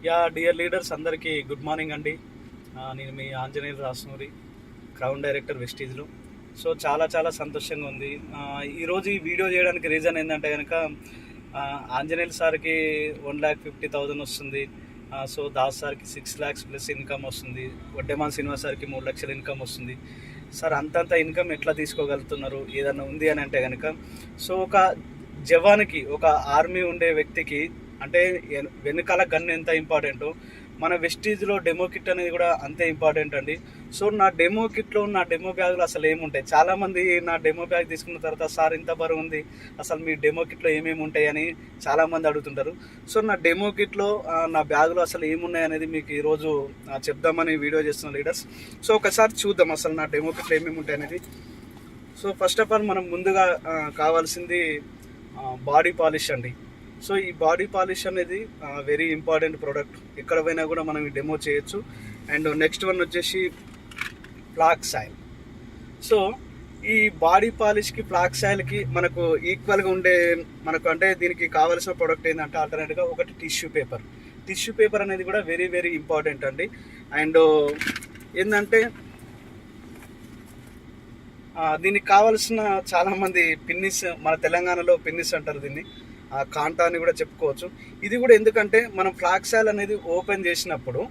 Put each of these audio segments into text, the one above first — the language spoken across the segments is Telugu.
డియర్ లీడర్స్ అందరికీ గుడ్ మార్నింగ్ అండి. నేను మీ ఆంజనేయులు రాసనూరి, క్రౌన్ డైరెక్టర్ వెస్టీజ్లో. సో చాలా చాలా సంతోషంగా ఉంది. ఈరోజు ఈ వీడియో చేయడానికి రీజన్ ఏంటంటే కనుక ఆంజనేయులు సార్కి 1,50,000 వస్తుంది. సో దాస్ సార్కి 6 lakhs ప్లస్ ఇన్కమ్ వస్తుంది. వడ్డేమాన్ శ్రీనివాస్ సార్కి 3 లక్షల ఇన్కమ్ వస్తుంది. సార్ అంతంత ఇన్కమ్ ఎట్లా తీసుకోగలుగుతున్నారు ఏదన్నా ఉంది అని అంటే కనుక, సో ఒక జవాన్కి, ఒక ఆర్మీ ఉండే వ్యక్తికి అంటే వెనకాల గన్ ఎంత ఇంపార్టెంటో మన వెస్టీజ్లో డెమో కిట్ అనేది కూడా అంతే ఇంపార్టెంట్ అండి. సో నా డెమో కిట్లో నా డెమో బ్యాగ్లో అసలు ఏముంటాయి, చాలామంది నా డెమో బ్యాగ్ తీసుకున్న తర్వాత సార్ ఇంత బరువు ఉంది, అసలు మీ డెమో కిట్లో ఏమేమి ఉంటాయి అని చాలామంది అడుగుతుంటారు. సో నా డెమో కిట్లో నా బ్యాగ్లో అసలు ఏమున్నాయి అనేది మీకు ఈరోజు చెప్దామని వీడియో చేస్తున్న లీడర్స్. సో ఒకసారి చూద్దాం అసలు నా డెమో కిట్లో ఏమేమి ఉంటాయి అనేది. సో ఫస్ట్ ఆఫ్ ఆల్ మనం ముందుగా కావాల్సింది బాడీ పాలిష్ అండి. సో ఈ బాడీ పాలిష్ అనేది వెరీ ఇంపార్టెంట్ ప్రోడక్ట్, ఎక్కడ పోయినా కూడా మనం ఈ డెమో చేయొచ్చు. అండ్ నెక్స్ట్ వన్ వచ్చేసి ఫ్లాక్స్ ఆయిల్. సో ఈ బాడీ పాలిష్కి ఫ్లాక్స్ ఆయిల్కి మనకు ఈక్వల్గా ఉండే మనకు అంటే దీనికి కావాల్సిన ప్రోడక్ట్ ఏంటంటే ఆల్టర్నేట్గా ఒకటి టిష్యూ పేపర్. టిష్యూ పేపర్ అనేది కూడా వెరీ వెరీ ఇంపార్టెంట్ అండి. అండ్ ఏంటంటే దీనికి కావాల్సిన చాలామంది పిన్నిస్, మన తెలంగాణలో పిన్నిస్ అంటారు దీన్ని, కాంటా అని కూడా చెప్పుకోవచ్చు. ఇది కూడా ఎందుకంటే మనం ఫ్లాక్స్ ఆయిల్ అనేది ఓపెన్ చేసినప్పుడు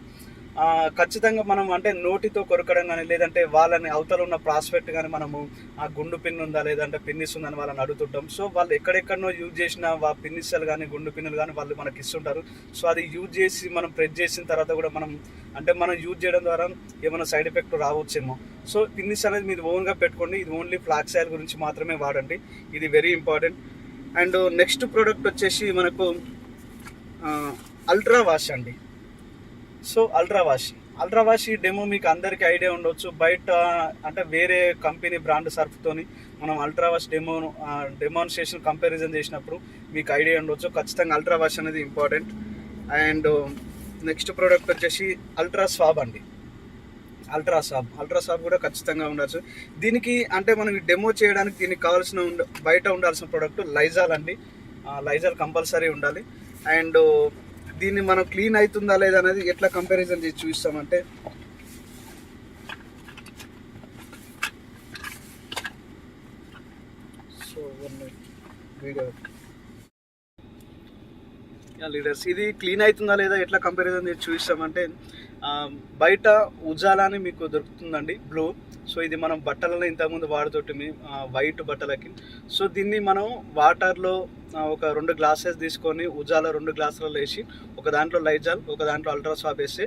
ఖచ్చితంగా మనం అంటే నోటితో కొరకడం కానీ, లేదంటే వాళ్ళని అవతల ఉన్న ప్రాస్పెక్ట్ కానీ మనము ఆ గుండు పిన్ ఉందా లేదంటే పిన్నిస్ ఉందని వాళ్ళని అడుగుతుంటాం. సో వాళ్ళు ఎక్కడెక్కడనో యూజ్ చేసిన పిన్నిస్లు కానీ గుండు పిన్నులు కానీ వాళ్ళు మనకి ఇస్తుంటారు. సో అది యూజ్ చేసి మనం ప్రెస్ చేసిన తర్వాత కూడా మనం యూజ్ చేయడం ద్వారా ఏమైనా సైడ్ ఎఫెక్ట్ రావచ్చేమో. సో పిన్నిస్ అనేది మీరు ఓన్గా పెట్టుకోండి. ఇది ఓన్లీ ఫ్లాక్స్ ఆయిల్ గురించి మాత్రమే వాడండి, ఇది very important. And next product వచ్చేసి మనకు అల్ట్రా వాష్ అండి. సో అల్ట్రా వాష్ ఈ డెమో మీకు అందరికీ ఐడియా ఉండవచ్చు. బయట అంటే వేరే కంపెనీ బ్రాండ్ సర్ఫ్తోని మనం అల్ట్రా వాష్ డెమాన్స్ట్రేషన్ కంపారిజన్ చేసినప్పుడు మీకు ఐడియా ఉండవచ్చు. ఖచ్చితంగా అల్ట్రా వాష్ అనేది ఇంపార్టెంట్. అండ్ నెక్స్ట్ ప్రోడక్ట్ వచ్చేసి అల్ట్రా స్వాబ్ అండి. అల్ట్రా సాబ్ కూడా ఖచ్చితంగా ఉండొచ్చు. దీనికి అంటే మనం డెమో చేయడానికి దీనికి కావాల్సిన బయట ఉండాల్సిన ప్రోడక్ట్ లైజాల్ అండి. లైజాల్ కంపల్సరీ ఉండాలి. అండ్ దీన్ని మనం క్లీన్ అవుతుందా లేదా అనేది ఎట్లా కంపారిజన్ చేసి చూస్తామంటే, సో వీడియో లీడర్స్ ఇది క్లీన్ అవుతుందా లేదా ఎట్లా కంపారిజన్ చేసి చూపిస్తామంటే, బయట ఉజాలా అని మీకు దొరుకుతుందండి బ్లూ. సో ఇది మనం బట్టలలో ఇంతకుముందు వాడుతుంటే వైట్ బట్టలకి. సో దీన్ని మనం వాటర్లో ఒక 2 గ్లాసెస్ తీసుకొని ఉజాలా 2 గ్లాసులలో వేసి ఒక దాంట్లో లైజాల్ ఒక దాంట్లో అల్ట్రా స్వాబ్ వేస్తే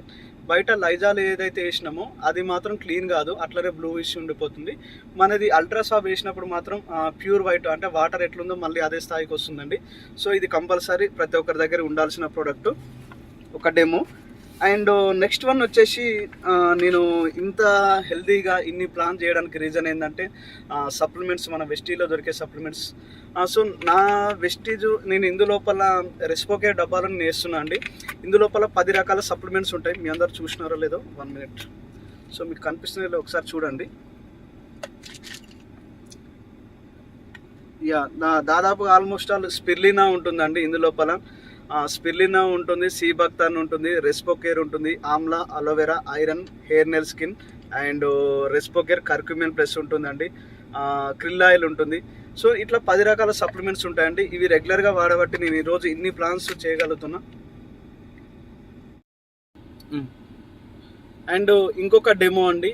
బయట లైజాల్ ఏదైతే వేసినామో అది మాత్రం క్లీన్ కాదు, అట్లనే బ్లూ ఇష్యూ ఉండిపోతుంది. మనది అల్ట్రా స్వాబ్ వేసినప్పుడు మాత్రం ప్యూర్ వైట్ అంటే వాటర్ ఎట్లుందో మళ్ళీ అదే స్థాయికి వస్తుందండి. సో ఇది కంపల్సరీ ప్రతి ఒక్కరి దగ్గర ఉండాల్సిన ప్రోడక్ట్, ఒక డెమో. అండ్ నెక్స్ట్ వన్ వచ్చేసి నేను ఇంత హెల్తీగా ఇన్ని ప్లాన్ చేయడానికి రీజన్ ఏంటంటే సప్లిమెంట్స్, మన వెస్టీలో దొరికే సప్లిమెంట్స్. సో నా వెస్టీజ్ నేను ఇందులోపల రెస్పోకేర్ డబ్బాలను వేస్తున్నా అండి. ఇందులోపల 10 రకాల సప్లిమెంట్స్ ఉంటాయి. మీ అందరు చూసినారో లేదో 1 minute. సో మీకు కనిపిస్తున్న ఒకసారి చూడండి. దాదాపుగా ఆల్మోస్ట్ ఆల్ స్పిర్లినా ఉంటుందండి ఇందులోపల. స్పిర్లినా ఉంటుంది, సీబక్తాన్ ఉంటుంది, రెస్పోకేర్ ఉంటుంది, amla, aloe vera, iron, hair nail skin and Respocare curcumin plus ఉంటుందండి, క్రిల్ ఆయిల్ ఉంటుంది. సో ఇట్లా 10 రకాల సప్లిమెంట్స్ ఉంటాయండి. ఇవి రెగ్యులర్గా వాడబట్టి నేను ఈరోజు ఇన్ని ప్లాన్స్ చేయగలుగుతున్నా. అండ్ ఇంకొక డెమో అండి,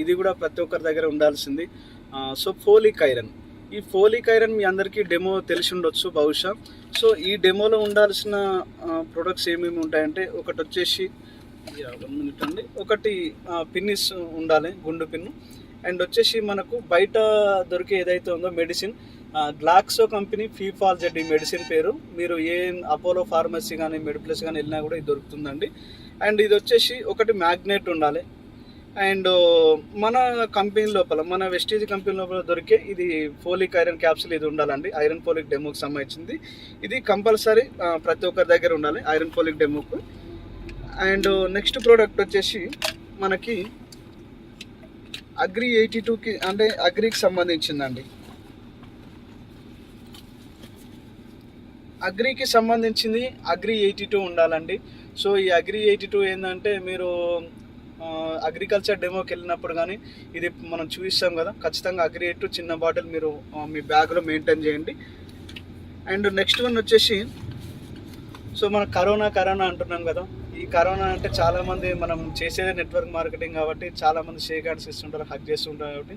ఇది కూడా ప్రతి ఒక్కరి దగ్గర ఉండాల్సింది. So folic iron. ఈ ఫోలిక్ ఐరన్ మీ అందరికీ డెమో తెలిసి ఉండొచ్చు బహుశా. సో ఈ డెమోలో ఉండాల్సిన ప్రొడక్ట్స్ ఏమేమి ఉంటాయంటే, ఒకటి వచ్చేసి 1 minute అండి, ఒకటి పిన్నిస్ ఉండాలి, గుండు పిన్ను. అండ్ వచ్చేసి మనకు బయట దొరికే ఏదైతే ఉందో మెడిసిన్, గ్లాక్సో కంపెనీ ఫీఫాల్జెడ్ ఈ మెడిసిన్ పేరు. మీరు ఏ అపోలో ఫార్మసీ కానీ మెడిప్లస్ కానీ వెళ్ళినా కూడా ఇది దొరుకుతుందండి. అండ్ ఇది వచ్చేసి ఒకటి మ్యాగ్నెట్ ఉండాలి. అండ్ మన కంపెనీ లోపల, మన వెస్టీజ్ కంపెనీ లోపల దొరికే ఇది ఫోలిక్ ఐరన్ క్యాప్సిల్ ఇది ఉండాలండి. ఐరన్ ఫోలిక్ డెమోకి సంబంధించింది ఇది కంపల్సరీ ప్రతి ఒక్కరి దగ్గర ఉండాలి, ఐరన్ ఫోలిక్ డెమోకు. అండ్ నెక్స్ట్ ప్రోడక్ట్ వచ్చేసి మనకి అగ్రి 82కి అంటే అగ్రికి సంబంధించిందండి. అగ్రికి సంబంధించింది అగ్రి 82 ఉండాలండి. సో ఈ Agri82 ఏంటంటే మీరు అగ్రికల్చర్ డెమోకి వెళ్ళినప్పుడు కానీ ఇది మనం చూపిస్తాం కదా, ఖచ్చితంగా Agri82 చిన్న బాటిల్ మీరు మీ బ్యాగ్లో మెయింటైన్ చేయండి. అండ్ నెక్స్ట్ వన్ వచ్చేసి, సో మనం కరోనా అంటున్నాం కదా, ఈ కరోనా అంటే చాలామంది మనం చేసేదే నెట్వర్క్ మార్కెటింగ్ కాబట్టి చాలామంది షేక్ హ్యాండ్స్ ఇస్తుంటారు, హక్ చేస్తుంటారు. కాబట్టి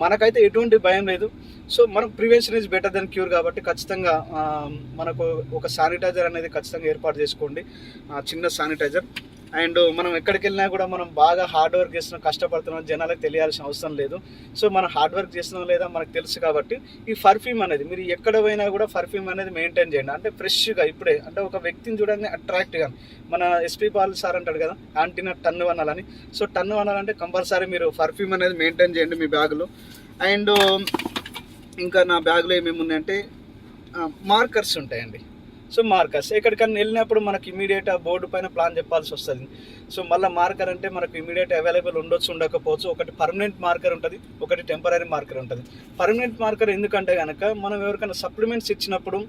మనకైతే ఎటువంటి భయం లేదు. సో మనం prevention is better than cure కాబట్టి ఖచ్చితంగా మనకు ఒక శానిటైజర్ అనేది ఖచ్చితంగా ఏర్పాటు చేసుకోండి, చిన్న శానిటైజర్. అండ్ మనం ఎక్కడికి వెళ్ళినా కూడా మనం బాగా హార్డ్ వర్క్ చేస్తున్నాం, కష్టపడుతున్నాం, జనాలకు తెలియాల్సిన అవసరం లేదు. సో మనం హార్డ్ వర్క్ చేస్తున్నాం లేదా మనకు తెలుసు కాబట్టి ఈ పర్ఫ్యూమ్ అనేది మీరు ఎక్కడ పోయినా కూడా పర్ఫ్యూమ్ అనేది మెయింటైన్ చేయండి. అంటే ఫ్రెష్గా ఇప్పుడే, అంటే ఒక వ్యక్తిని చూడగానే అట్రాక్ట్గా, మన ఎస్పీ పాల్ సార్ అంటాడు కదా, ఆంటీనా టన్ను అనాలని. సో టన్ను అనాలంటే కంపల్సరీ మీరు పర్ఫ్యూమ్ అనేది మెయింటైన్ చేయండి మీ బ్యాగులో. అండ్ ఇంకా నా బ్యాగ్లో ఏమేమి ఉన్నాయంటే మార్కర్స్ ఉంటాయండి. సో మార్కర్స్ ఎక్కడికన్నా వెళ్ళినప్పుడు మనకి ఇమీడియట్ ఆ బోర్డు పైన ప్లాన్ చెప్పాల్సి వస్తుంది. సో మళ్ళీ మార్కర్ అంటే మనకు ఇమీడియట్ అవైలబుల్ ఉండొచ్చు, ఉండకపోవచ్చు. ఒకటి పర్మనెంట్ మార్కర్ ఉంటుంది, ఒకటి టెంపరీ మార్కర్ ఉంటుంది. పర్మనెంట్ మార్కర్ ఎందుకంటే కనుక మనం ఎవరికైనా సప్లిమెంట్స్ ఇచ్చినప్పుడు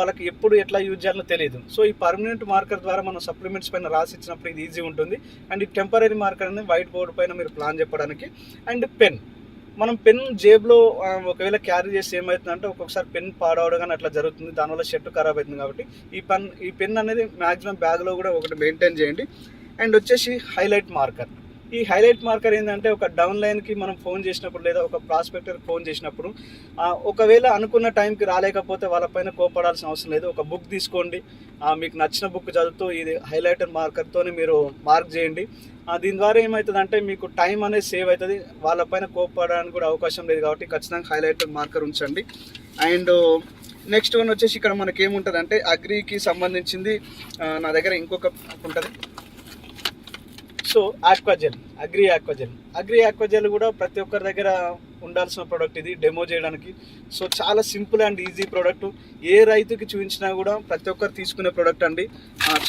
వాళ్ళకి ఎప్పుడు ఎట్లా యూజ్ చేయాలో తెలియదు. సో ఈ పర్మనెంట్ మార్కర్ ద్వారా మనం సప్లిమెంట్స్ పైన రాసి ఇచ్చినప్పుడు ఇది ఈజీ ఉంటుంది. అండ్ ఈ టెంపరీ మార్కర్ అనేది వైట్ బోర్డు పైన మీరు ప్లాన్ చెప్పడానికి. అండ్ పెన్, మనం పెన్ జేబులో ఒకవేళ క్యారీ చేస్తే ఏమవుతుందంటే ఒక్కొక్కసారి పెన్ పాడవడం కానీ అట్లా జరుగుతుంది, దానివల్ల షర్ట్ ఖరాబ్ అవుతుంది. కాబట్టి ఈ పెన్ అనేది మ్యాక్సిమం బ్యాగ్లో కూడా ఒకటి మెయింటైన్ చేయండి. అండ్ వచ్చేసి హైలైట్ మార్కర్. ఈ హైలైట్ మార్కర్ ఏంటంటే ఒక డౌన్ లైన్కి మనం ఫోన్ చేసినప్పుడు లేదా ఒక ప్రాస్పెక్టర్కి ఫోన్ చేసినప్పుడు ఒకవేళ అనుకున్న టైంకి రాలేకపోతే వాళ్ళపైన కోపడాల్సిన అవసరం లేదు. ఒక బుక్ తీసుకోండి, మీకు నచ్చిన బుక్ చదువుతూ ఇది హైలైటర్ మార్కర్తోనే మీరు మార్క్ చేయండి. దీని ద్వారా ఏమవుతుందంటే మీకు టైం అనేది సేవ్ అవుతుంది, వాళ్ళపైన కోపడడానికి కూడా అవకాశం లేదు. కాబట్టి ఖచ్చితంగా హైలైటర్ మార్కర్ ఉంచండి. అండ్ నెక్స్ట్ వన్ వచ్చేసి ఇక్కడ మనకి ఏముంటుంది అంటే అగ్రికి సంబంధించింది నా దగ్గర ఇంకొక ఉంటుంది. సో ఆక్వాజెల్, అగ్రి ఆక్వాజెల్ కూడా ప్రతి ఒక్కరి దగ్గర ఉండాల్సిన ప్రోడక్ట్ ఇది డెమో చేయడానికి. సో చాలా సింపుల్ అండ్ ఈజీ ప్రోడక్ట్, ఏ రైతుకి చూపించినా కూడా ప్రతి ఒక్కరు తీసుకునే ప్రోడక్ట్ అండి,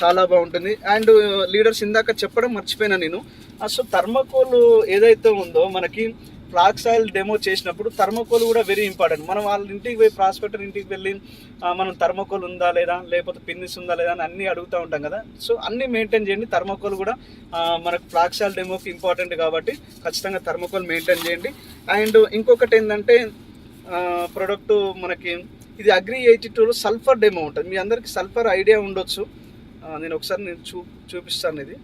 చాలా బాగుంటుంది. అండ్ లీడర్స్ ఇందాక చెప్పడం మర్చిపోయినా నేను. సో థర్మాకోల్ ఏదైతే ఉందో మనకి ఫ్లాక్స్ ఆయిల్ డెమో చేసినప్పుడు థర్మాకోల్ కూడా వెరీ ఇంపార్టెంట్. మనం వాళ్ళ ఇంటికి పోయి ప్రాస్పెక్టర్ ఇంటికి వెళ్ళి మనం థర్మాకోల్ ఉందా లేదా, లేకపోతే పిన్నిస్ ఉందా లేదా అని అన్నీ అడుగుతూ ఉంటాం కదా. సో అన్నీ మెయింటైన్ చేయండి. థర్మాకోల్ కూడా మనకు ఫ్లాక్స్ ఆయిల్ డెమోకి ఇంపార్టెంట్ కాబట్టి ఖచ్చితంగా థర్మాకోల్ మెయింటైన్ చేయండి. అండ్ ఇంకొకటి ఏంటంటే ప్రోడక్ట్ మనకి ఇది Agri82లో సల్ఫర్ డెమో ఉంటుంది. మీ అందరికీ సల్ఫర్ ఐడియా ఉండొచ్చు, నేను ఒకసారి చూపిస్తాను. ఇది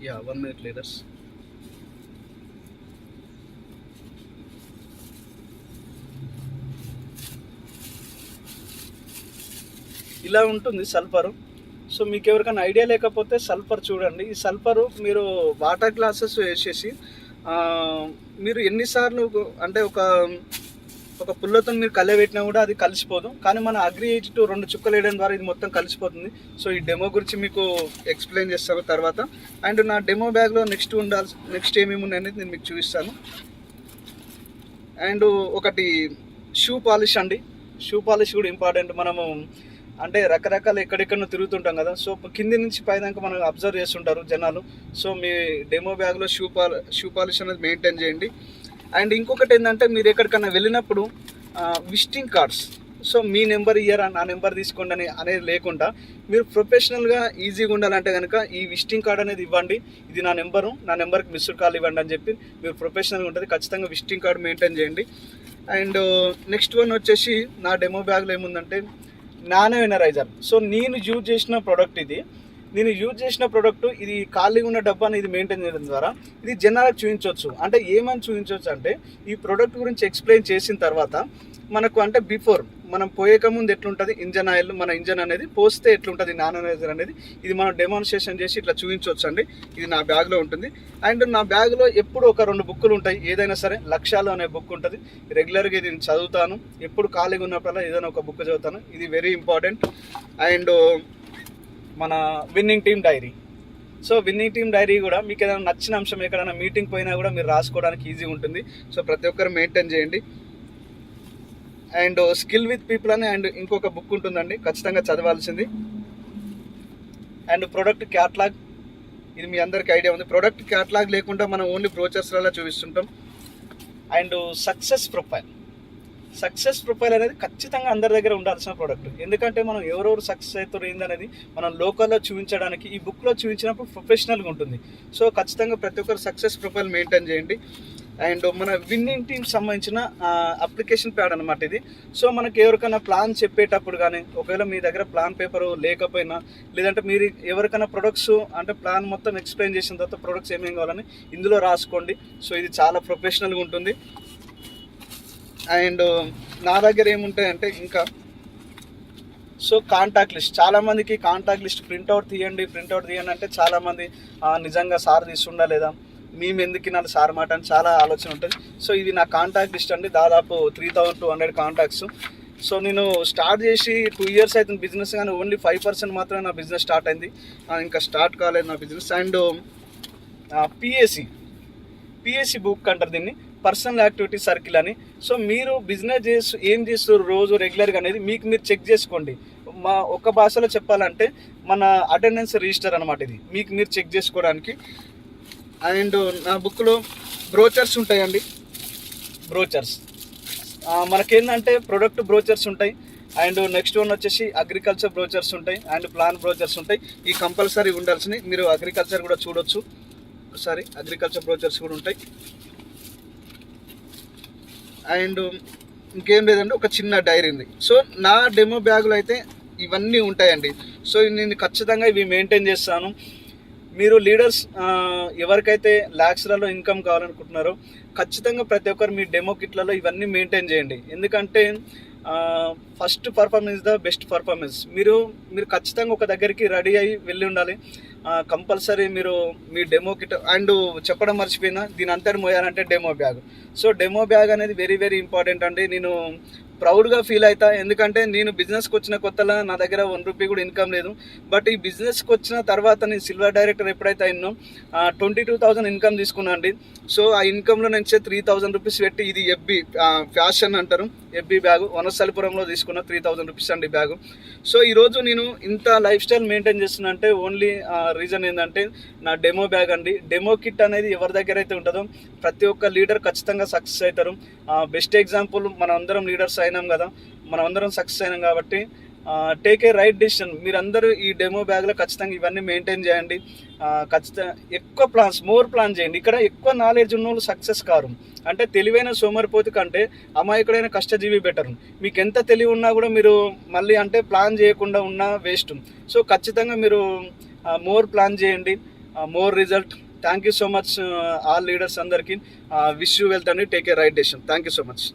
యా 1 minute లీడర్స్. ఇలా ఉంటుంది సల్ఫరు. సో మీకు ఎవరికైనా ఐడియా లేకపోతే సల్ఫర్ చూడండి. ఈ సల్ఫరు మీరు వాటర్ గ్లాసెస్ వేసేసి మీరు ఎన్నిసార్లు అంటే ఒక పుల్లతో మీరు కలయబెట్టినా కూడా అది కలిసిపోదు. కానీ మన Agri82 2 చుక్కలు వేయడం ద్వారా ఇది మొత్తం కలిసిపోతుంది. సో ఈ డెమో గురించి మీకు ఎక్స్ప్లెయిన్ చేస్తాను తర్వాత. అండ్ నా డెమో బ్యాగ్లో నెక్స్ట్ ఏమేమి ఉన్నాయనేది నేను మీకు చూపిస్తాను. అండ్ ఒకటి షూ పాలిష్ అండి. షూ పాలిష్ కూడా ఇంపార్టెంట్. మనము అంటే రకరకాల ఎక్కడెక్కడో తిరుగుతుంటాం కదా. సో కింది నుంచి పైదాకా మనం అబ్జర్వ్ చేస్తుంటారు జనాలు. సో మీ డెమో బ్యాగ్లో షూ పాలిష్ అనేది మెయింటైన్ చేయండి. అండ్ ఇంకొకటి ఏంటంటే మీరు ఎక్కడికన్నా వెళ్ళినప్పుడు విజిటింగ్ కార్డ్స్, సో మీ నెంబర్ ఇయ్యరా నా నెంబర్ తీసుకోండి అనేది లేకుండా మీరు ప్రొఫెషనల్గా ఈజీగా ఉండాలంటే కనుక ఈ విజిటింగ్ కార్డ్ అనేది ఇవ్వండి. ఇది నా నెంబర్కి మిస్డ్ కాల్ ఇవ్వండి అని చెప్పి మీరు ప్రొఫెషనల్గా ఉంటుంది. ఖచ్చితంగా విజిటింగ్ కార్డ్ మెయింటైన్ చేయండి. అండ్ నెక్స్ట్ వన్ వచ్చేసి నా డెమో బ్యాగ్లో ఏముందంటే నానో ఎనరైజర్. సో నేను యూజ్ చేసిన ప్రోడక్ట్ ఇది ఖాళీగా ఉన్న డబ్బాని ఇది మెయింటైన్ చేయడం ద్వారా ఇది జనాలకు చూపించవచ్చు. అంటే ఏమని చూపించవచ్చు అంటే ఈ ప్రోడక్ట్ గురించి ఎక్స్ప్లెయిన్ చేసిన తర్వాత మనకు అంటే బిఫోర్ మనం పోయేక ముందు ఎట్లుంటుంది ఇంజన్ ఆయిల్, మన ఇంజన్ అనేది పోస్తే ఎట్లుంటుంది నానో ఎనరైజర్ అనేది ఇది మనం డెమాన్స్ట్రేషన్ చేసి ఇట్లా చూపించవచ్చు అండి. ఇది నా బ్యాగ్లో ఉంటుంది. అండ్ నా బ్యాగ్లో ఎప్పుడు ఒక 2 బుక్కులు ఉంటాయి. ఏదైనా సరే లక్ష్యాలు అనే బుక్ ఉంటుంది. రెగ్యులర్గా ఇది చదువుతాను. ఎప్పుడు ఖాళీగా ఉన్నప్పుడల్లా ఏదైనా ఒక బుక్ చదువుతాను. ఇది వెరీ ఇంపార్టెంట్. అండ్ మన winning team diary. So winning team diary కూడా మీకు ఏదైనా నచ్చిన అంశం ఎక్కడైనా మీటింగ్ పోయినా కూడా మీరు రాసుకోవడానికి ఈజీ ఉంటుంది. సో ప్రతి ఒక్కరు మెయింటైన్ చేయండి. అండ్ స్కిల్ విత్ పీపుల్ అని అండ్ ఇంకొక బుక్ ఉంటుందండి, ఖచ్చితంగా చదవాల్సింది. అండ్ ప్రొడక్ట్ క్యాటలాగ్, ఇది మీ అందరికీ ఐడియా ఉంది. ప్రొడక్ట్ క్యాటలాగ్ లేకుండా మనం ఓన్లీ బ్రోచర్స్లలో చూపిస్తుంటాం. అండ్ సక్సెస్ సక్సెస్ ప్రొఫైల్ అనేది ఖచ్చితంగా అందరి దగ్గర ఉండాల్సిన ప్రోడక్ట్. ఎందుకంటే మనం ఎవరెవరు సక్సెస్ అవుతారు ఏందనేది మనం లోకల్లో చూపించడానికి ఈ బుక్లో చూపించినప్పుడు ప్రొఫెషనల్గా ఉంటుంది. సో ఖచ్చితంగా ప్రతి ఒక్కరు సక్సెస్ ప్రొఫైల్ మెయింటైన్ చేయండి. అండ్ మన విన్నింగ్ టీమ్కి సంబంధించిన అప్లికేషన్ ప్యాడ్ అనమాట ఇది. సో మనకి ఎవరికైనా ప్లాన్ చెప్పేటప్పుడు కానీ, ఒకవేళ మీ దగ్గర ప్లాన్ పేపర్ లేకపోయినా, లేదంటే మీరు ఎవరికైనా ప్రొడక్ట్స్ అంటే ప్లాన్ మొత్తం ఎక్స్ప్లెయిన్ చేసిన తర్వాత ప్రొడక్ట్స్ ఏమేమి కావాలని ఇందులో రాసుకోండి. సో ఇది చాలా ప్రొఫెషనల్గా ఉంటుంది. అండ్ నా దగ్గర ఏముంటాయంటే ఇంకా సో కాంటాక్ట్ లిస్ట్, చాలామందికి కాంటాక్ట్ లిస్ట్ ప్రింట్అవుట్ తీయండి అంటే చాలామంది నిజంగా సార్ తీసుండా లేదా మేము ఎందుకు వినాలి సార్ మాట అని చాలా ఆలోచన ఉంటుంది. సో ఇది నా కాంటాక్ట్ లిస్ట్ అండి, దాదాపు 3200 కాంటాక్ట్స్. సో నేను స్టార్ట్ చేసి 2 years అవుతుంది బిజినెస్, కానీ ఓన్లీ 5% మాత్రమే నా బిజినెస్ స్టార్ట్ అయింది, ఇంకా స్టార్ట్ కాలేదు నా బిజినెస్. అండ్ పిఎస్సి బుక్ అంటారు దీన్ని, పర్సనల్ యాక్టివిటీ సర్కిల్ అని. సో మీరు బిజినెస్ ఏం చేస్తారు రోజు రెగ్యులర్గా అనేది మీకు మీరు చెక్ చేసుకోండి. మా ఒక్క భాషలో చెప్పాలంటే మన అటెండెన్స్ రిజిస్టర్ అనమాట ఇది, మీకు మీరు చెక్ చేసుకోవడానికి. అండ్ నా బుక్లో బ్రోచర్స్ ఉంటాయండి, బ్రోచర్స్ మనకేంటంటే ప్రొడక్ట్ బ్రోచర్స్ ఉంటాయి. అండ్ నెక్స్ట్ వన్ వచ్చేసి అగ్రికల్చర్ బ్రోచర్స్ ఉంటాయి అండ్ ప్లాన్ బ్రోచర్స్ ఉంటాయి. ఈ కంపల్సరీ ఉండాల్సినవి. మీరు అగ్రికల్చర్ కూడా చూడొచ్చు ఒకసారి, అగ్రికల్చర్ బ్రోచర్స్ కూడా ఉంటాయి. అండ్ ఇంకేం లేదండి, ఒక చిన్న డైరీ ఉంది. సో నా డెమో బ్యాగులు అయితే ఇవన్నీ ఉంటాయండి. సో నేను ఖచ్చితంగా ఇవి మెయింటైన్ చేస్తాను. మీరు లీడర్స్ ఎవరికైతే ల్యాక్స్లలో ఇన్కమ్ కావాలనుకుంటున్నారో ఖచ్చితంగా ప్రతి ఒక్కరు మీ డెమో కిట్లలో ఇవన్నీ మెయింటైన్ చేయండి. ఎందుకంటే first performance the best performance. మీరు ఖచ్చితంగా ఒక దగ్గరికి రెడీ అయ్యి వెళ్ళి ఉండాలి. కంపల్సరీ మీరు మీ డెమో కిట్. అండ్ చెప్పడం మర్చిపోయినా, దీని అంతటి మోయాలంటే demo bag. So demo bag అనేది వెరీ వెరీ ఇంపార్టెంట్ అండి. నేను ప్రౌడ్గా ఫీల్ అవుతా, ఎందుకంటే నేను బిజినెస్కి వచ్చిన కొత్తలో నా దగ్గర 1 రూపీ కూడా ఇన్కమ్ లేదు. బట్ ఈ బిజినెస్కి వచ్చిన తర్వాత నేను సిల్వర్ డైరెక్టర్ ఎప్పుడైతే అయినో 22,000 ఇన్కమ్ తీసుకున్నాను అండి. సో ఆ ఇన్కంలో నుంచి 3,000 రూపీస్ పెట్టి, ఇది ఎఫ్బి ఫ్యాషన్ అంటారు, ఎఫ్బి బ్యాగు వనస్థలిపురంలో తీసుకున్న 3,000 రూపీస్ అండి బ్యాగు. సో ఈరోజు నేను ఇంత లైఫ్ స్టైల్ మెయింటైన్ చేస్తున్నా అంటే ఓన్లీ రీజన్ ఏంటంటే నా డెమో బ్యాగ్ అండి. డెమో కిట్ అనేది ఎవరి దగ్గర అయితే ఉంటుందో ప్రతి ఒక్క లీడర్ ఖచ్చితంగా సక్సెస్ అవుతారు. బెస్ట్ ఎగ్జాంపుల్ మనం అందరం లీడర్స్ అయినాం కదా, మనం అందరం సక్సెస్ అయినాం కాబట్టి టేక్ ఏ రైట్ డిసిషన్. మీరందరూ ఈ డెమో బ్యాగ్లో ఖచ్చితంగా ఇవన్నీ మెయింటైన్ చేయండి. ఖచ్చితంగా ఎక్కువ మోర్ ప్లాన్ చేయండి. ఇక్కడ ఎక్కువ నాలెడ్జ్ ఉన్న వాళ్ళు సక్సెస్ కారు. అంటే తెలివైన సోమరిపోతు కంటే అమాయకుడైన కష్టజీవి బెటర్. మీకు ఎంత తెలివి ఉన్నా కూడా మీరు మళ్ళీ అంటే ప్లాన్ చేయకుండా ఉన్నా వేస్ట్. సో ఖచ్చితంగా మీరు మోర్ ప్లాన్ చేయండి, more result. Thank you so much all leaders అందరికీ. విష్ యూ వెల్త్ అండి. Take a right decision. Thank you so much.